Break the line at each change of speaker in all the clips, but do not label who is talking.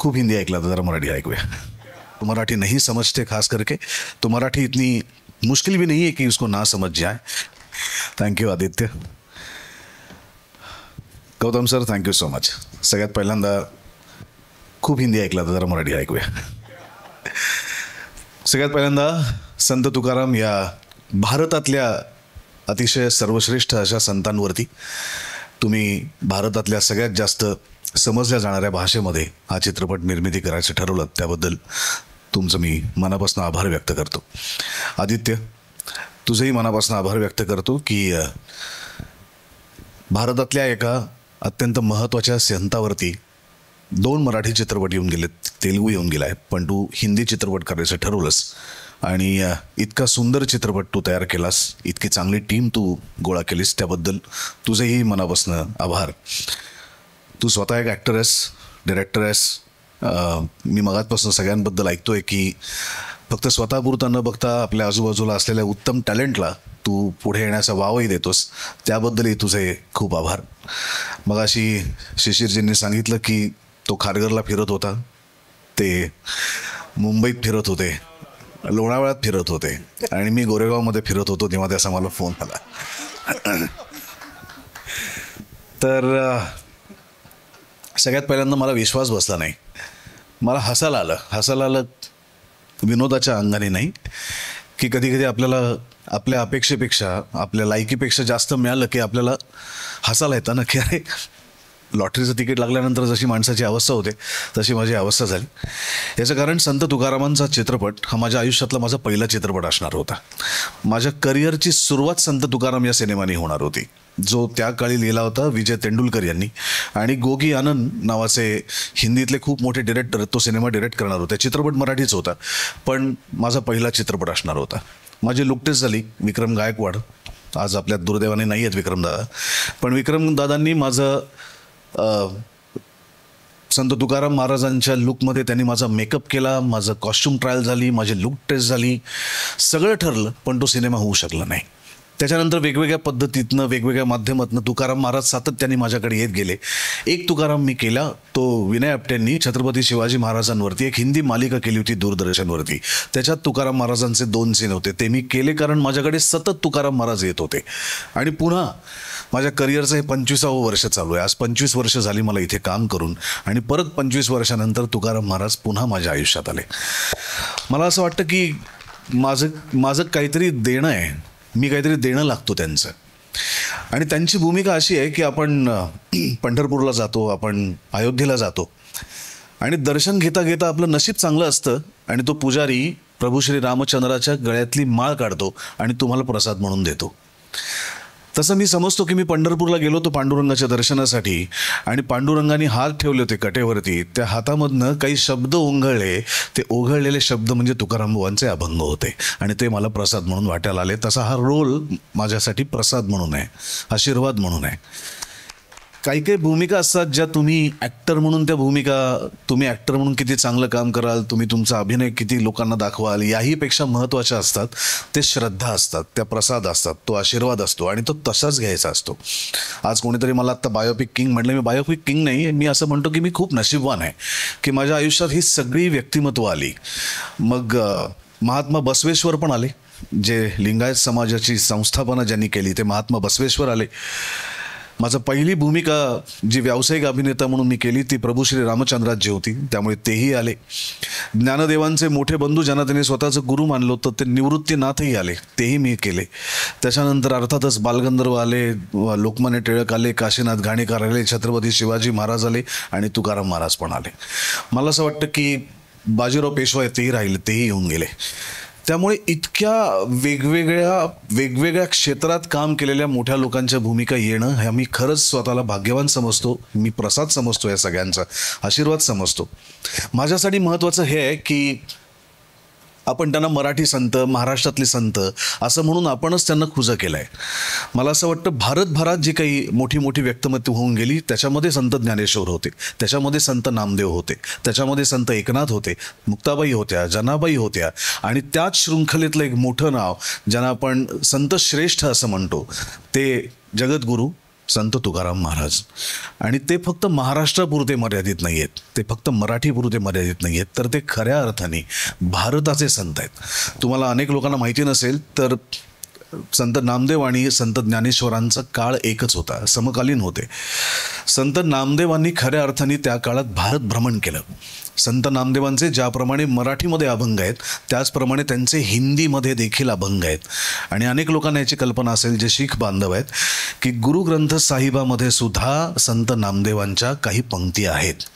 खूब हिंदी ऐकला था, ज़रा मराठी ऐकूया. तो मराठी नहीं समझते खास करके, तो मराठी इतनी मुश्किल भी नहीं है कि उसको ना समझ जाए. Thank you Aditya. Gautam sir, thank you so much. सगळ्यात पहिल्यांदा खूप हिंदी ऐकला तर जरा मराठी ऐकूया. सगळ्यात पहिल्यांदा संत तुकाराम या भारतातल्या अतिशय सर्वश्रेष्ठ अशा संतांवरती तुम्ही भारतातल्या सगळ्यात जास्त समजल्या जाणाऱ्या भाषेमध्ये हा चित्रपट निर्मिती करायचं ठरवलं, त्याबद्दल तुमचं मी मनापासून आभार व्यक्त करतो. आदित्य, तुझंही मनापासून आभार व्यक्त करतो की भारतातल्या एका अत्यंत महत्त्वाच्या संतावरती 2 मराठी चित्रपट येऊन गेलेत, तेलुगू येऊन गेला आहे, पण तू हिंदी चित्रपट करायचं ठरवलंस आणि इतका सुंदर चित्रपट तू तयार केलास, इतकी चांगली टीम तू गोळा केलीस, त्याबद्दल तुझंही मनापासून आभार. तू स्वतः एक ॲक्टर आहेस, डिरेक्टर आहेस. मी मगाचपासून सगळ्यांबद्दल ऐकतोय की फक्त स्वतःपुरतं न बघता आपल्या आजूबाजूला असलेल्या उत्तम टॅलेंटला तू पुढे येण्याचा वावही देतोस, त्याबद्दलही तुझे खूप आभार. मगाशी शिशिरजींनी सांगितलं की तो खारघरला फिरत होता, ते मुंबईत फिरत होते, लोणावळ्यात फिरत होते आणि मी गोरेगावमध्ये फिरत होतो तेव्हा त्याचा मला फोन आला. तर सगळ्यात पहिल्यांदा मला विश्वास बसला नाही, मला हसायला आलं विनोदाच्या अंगाने नाही, की कधी कधी आपल्याला आपल्या अपेक्षेपेक्षा आपल्या लायकीपेक्षा जास्त मिळालं की आपल्याला हसायला येतं ना, की अरे लॉटरीचं तिकीट लागल्यानंतर जशी माणसाची अवस्था होते तशी माझी अवस्था झाली. याचं कारण संत तुकारामांचा चित्रपट हा माझ्या आयुष्यातला माझा पहिला चित्रपट असणार होता. माझ्या करिअरची सुरुवात संत तुकाराम या सिनेमाने होणार होती, जो त्या काळी लिहिला होता विजय तेंडुलकर यांनी, आणि गोगी आनंद नावाचे हिंदीतले खूप मोठे डिरेक्टर तो सिनेमा डिरेक्ट करणार होते. चित्रपट मराठीच होता, पण माझा पहिला चित्रपट असणार होता. माझी लुकटेस झाली. विक्रम गायकवाड आज आपल्या दुर्दैवाने नाही आहेत विक्रमदादा, पण विक्रमदादांनी माझं संत तुकाराम महाराजांच्या लुकमध्ये त्यांनी माझा मेकअप केला, माझं कॉस्ट्यूम ट्रायल झाली, माझी लुक टेस्ट झाली, सगळं ठरलं, पण तो सिनेमा होऊ शकला नाही. त्याच्यानंतर वेगवेगळ्या पद्धतीतनं वेगवेगळ्या माध्यमातून तुकाराम महाराज सातत्याने माझ्याकडे येत गेले. एक तुकाराम मी केला, तो विनय आपटेंनी छत्रपती शिवाजी महाराजांवरती एक हिंदी मालिका केली होती दूरदर्शनवरती. त्याच्यात तुकाराम महाराजांचे 2 सीन होते, ते मी केले कारण माझ्याकडे सतत तुकाराम महाराज येत होते. आणि पुन्हा माझ्या करिअरचं हे 25वं वर्ष चालू आहे. आज 25 वर्ष झाली मला इथे काम करून, आणि परत 25 वर्षानंतर तुकाराम महाराज पुन्हा माझ्या आयुष्यात आले. मला असं वाटतं की माझं काहीतरी देणं आहे, मी काहीतरी देणं लागतो त्यांचं. आणि त्यांची भूमिका अशी आहे की आपण पंढरपूरला जातो, आपण अयोध्येला जातो, आणि दर्शन घेता घेता आपलं नशीब चांगलं असतं आणि तो पुजारी प्रभू श्री रामचंद्राच्या गळ्यातली माळ काढतो आणि तुम्हाला प्रसाद म्हणून देतो. तसं मी समजतो की मी पंढरपूरला गेलो होतो पांडुरंगाच्या दर्शनासाठी, आणि पांडुरंगाने हात ठेवले होते कटेवरती, त्या हातामधनं काही शब्द ओघळले, ते ओघळलेले शब्द म्हणजे तुकाराम बुवांचे अभंग होते, आणि ते मला प्रसाद म्हणून वाटायला आले. तसा हा रोल माझ्यासाठी प्रसाद म्हणून आहे, आशीर्वाद म्हणून आहे. काही काही भूमिका असतात ज्या तुम्ही ॲक्टर म्हणून तुम्ही ॲक्टर म्हणून किती चांगलं काम कराल, तुम्ही तुमचा अभिनय किती लोकांना दाखवाल, याहीपेक्षा महत्त्वाच्या असतात ते श्रद्धा असतात, त्या प्रसाद असतात, तो आशीर्वाद असतो, आणि तो तसाच घ्यायचा असतो. आज कोणीतरी मला आत्ता बायोपिक किंग म्हटलं, मी बायोपिक किंग नाही, मी असं म्हणतो की मी खूप नशीबवान आहे की माझ्या आयुष्यात ही सगळी व्यक्तिमत्व आली. मग महात्मा बसवेश्वर पण आले, जे लिंगायत समाजाची संस्थापना ज्यांनी केली ते महात्मा बसवेश्वर आले. माझं पहिली भूमिका जी व्यावसायिक अभिनेता म्हणून मी केली ती प्रभू श्री रामचंद्राची होती, त्यामुळे तेही आले. ज्ञानदेवांचे मोठे बंधू ज्यांना त्यांनी स्वतःचं गुरु मानलं होतं ते निवृत्तीनाथही आले, तेही मी केले. त्याच्यानंतर अर्थातच बालगंधर्व आले, लोकमान्य टिळक आले, काशीनाथ घाणेकर आले, छत्रपती शिवाजी महाराज आले, आणि तुकाराम महाराज पण आले. मला असं वाटतं की बाजीराव पेशवा तेही राहिले, तेही येऊन गेले. त्यामुळे इतक्या वेगवेगळ्या क्षेत्रात काम केलेल्या मोठ्या लोकांच्या भूमिका येणं हे मी खरंच स्वतःला भाग्यवान समजतो. मी प्रसाद समजतो, या सगळ्यांचा आशीर्वाद समजतो. माझ्यासाठी महत्त्वाचं हे आहे की आपण त्यांना मराठी संत, महाराष्ट्रातले संत असं म्हणून आपणच त्यांना खुजा केलं आहे. मला असं वाटतं भारतभरात जी काही मोठी मोठी व्यक्तिमत्व होऊन गेली त्याच्यामध्ये संत ज्ञानेश्वर होते, त्याच्यामध्ये संत नामदेव होते, त्याच्यामध्ये संत एकनाथ होते, मुक्ताबाई होत्या, जनाबाई होत्या, आणि त्याच शृंखलेतलं एक मोठं नाव ज्यांना आपण संत श्रेष्ठ असं म्हणतो ते जगद्गुरू संत तुकाराम महाराज. आणि ते फक्त महाराष्ट्रापुरते मर्यादित नाही आहेत, ते फक्त मराठीपुरते मर्यादित नाही आहेत, तर ते खऱ्या अर्थाने भारताचे संत आहेत. तुम्हाला अनेक लोकांना माहिती नसेल तर संत नामदेव आणि संत ज्ञानेश्वरांचा काळ एकच होता, समकालीन होते. संत नामदेवांनी खऱ्या अर्थाने त्या काळात भारत भ्रमण केलं. संत नामदेवांचे ज्याप्रमाणे मराठीमध्ये अभंग आहेत त्याचप्रमाणे त्यांचे हिंदीमध्ये देखील अभंग आहेत. आणि अनेक लोकांना याची कल्पना असेल जे शीख बांधव आहेत की गुरु ग्रंथ साहिबामध्ये सुद्धा संत नामदेवांच्या काही पंक्ती आहेत.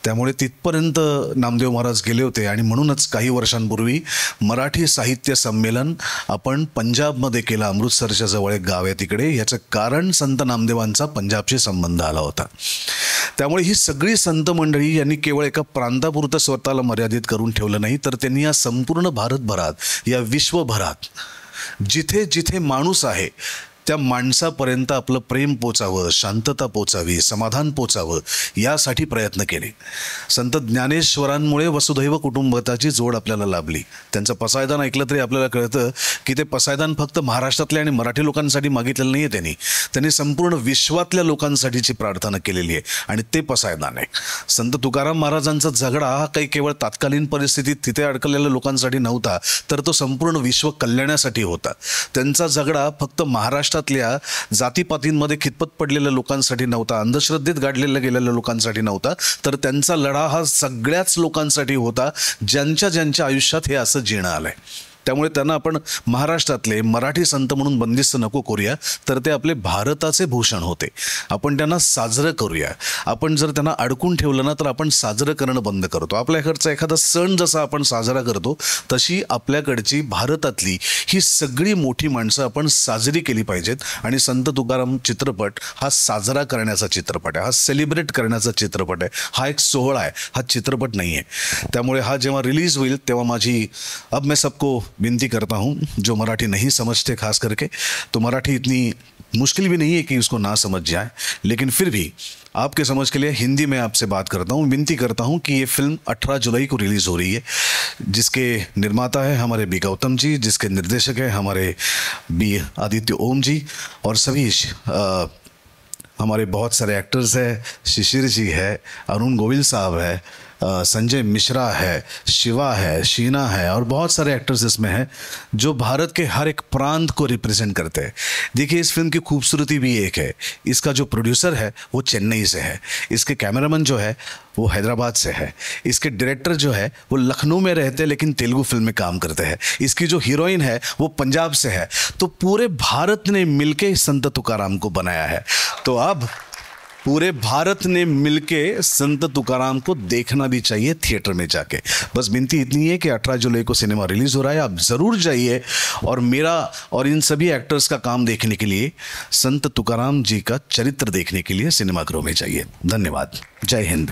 त्यामुळे तिथपर्यंत नामदेव महाराज गेले होते. आणि म्हणूनच काही वर्षांपूर्वी मराठी साहित्य संमेलन आपण पंजाबमध्ये केलं. अमृतसरच्या जवळ एक गाव आहे तिकडे. याचं कारण संत नामदेवांचा पंजाबशी संबंध आला होता. त्यामुळे ही सगळी संत मंडळी यांनी केवळ एका प्रांतापुरतं स्वतःला मर्यादित करून ठेवलं नाही, तर त्यांनी या संपूर्ण भारतभरात, या विश्वभरात जिथे जिथे माणूस आहे त्या माणसापर्यंत आपलं प्रेम पोचावं, शांतता पोचावी, समाधान पोचावं यासाठी प्रयत्न केले. संत ज्ञानेश्वरांमुळे वसुधैव कुटुंबकाची जोड आपल्याला लाभली. त्यांचं पसायदान ऐकलं तरी आपल्याला कळतं की ते पसायदान फक्त महाराष्ट्रातल्या आणि मराठी लोकांसाठी मागितलेलं नाही आहे. त्यांनी संपूर्ण विश्वातल्या लोकांसाठीची प्रार्थना केलेली आहे आणि ते पसायदान आहे. संत तुकाराम महाराजांचा झगडा हा काही केवळ तात्कालीन परिस्थितीत तिथे अडकलेल्या लोकांसाठी नव्हता, तर तो संपूर्ण विश्व कल्याणासाठी होता. त्यांचा झगडा फक्त महाराष्ट्रातल्या जातीपातींमध्ये खितपत पडलेल्या लोकांसाठी नव्हता, अंधश्रद्धेत गाडलेल्या गेलेल्या लोकांसाठी नव्हता, तर त्यांचा लढा हा सगळ्याच लोकांसाठी होता ज्यांच्या ज्यांच्या आयुष्यात हे असं जीणं आलंय. त्यामुळे त्यांना आपण महाराष्ट्रातले मराठी संत म्हणून बंदिस्त नको करूया, तर ते आपले भारताचे भूषण होते. आपण त्यांना साजरं करूया. आपण जर त्यांना अडकून ठेवलं ना तर आपण साजरं करणं बंद करतो. आपल्याकडचा एखादा सण जसा आपण साजरा करतो तशी आपल्याकडची भारतातली ही सगळी मोठी माणसं आपण साजरी केली पाहिजेत. आणि संत तुकाराम चित्रपट हा साजरा करण्याचा चित्रपट आहे, हा सेलिब्रेट करण्याचा चित्रपट आहे, हा एक सोहळा आहे, हा चित्रपट नाही आहे. त्यामुळे हा जेव्हा रिलीज होईल तेव्हा माझी अब मैं सबको विनती करता हूँ, जो मराठी नहीं समझते खास करके, तो मराठी इतनी मुश्किल भी नहीं है कि उसको ना समझ जाए, लेकिन फिर भी आपके समझ के लिए हिंदी में आपसे बात करता हूँ. विनती करता हूँ कि ये फिल्म 18 जुलाई को रिलीज़ हो रही है, जिसके निर्माता है हमारे बी गौतम जी, जिसके निर्देशक है हमारे बी आदित्य ओम जी, और सभी हमारे बहुत सारे एक्टर्स हैं. शिशिर जी है, अरुण गोविल साहब है, संजय मिश्रा है, शिवा है, शीना है, और बहुत सारे एक्टर्स इसमें हैं जो भारत के हर एक प्रांत को रिप्रेजेंट करते हैं. देखिए इस फिल्म की खूबसूरती भी एक है, इसका जो प्रोड्यूसर है वो चेन्नई से है, इसके कैमरामैन जो है वो हैदराबाद से है, इसके डायरेक्टर जो है वो लखनऊ में रहते हैं लेकिन तेलुगु फिल्म में काम करते हैं, इसकी जो हीरोइन है वो पंजाब से है. तो पूरे भारत ने मिलके संत तुकाराम को बनाया है. तो अब पूरे भारत ने मिलके संत तुकाराम को देखना भी चाहिए थिएटर में जाके. बस विनती इतनी है कि 18 जुलाई को सिनेमा रिलीज हो रहा है, आप ज़रूर जाइए और मेरा और इन सभी एक्टर्स का काम देखने के लिए, संत तुकाराम जी का चरित्र देखने के लिए सिनेमाघरों में जाइए. धन्यवाद. जय हिंद.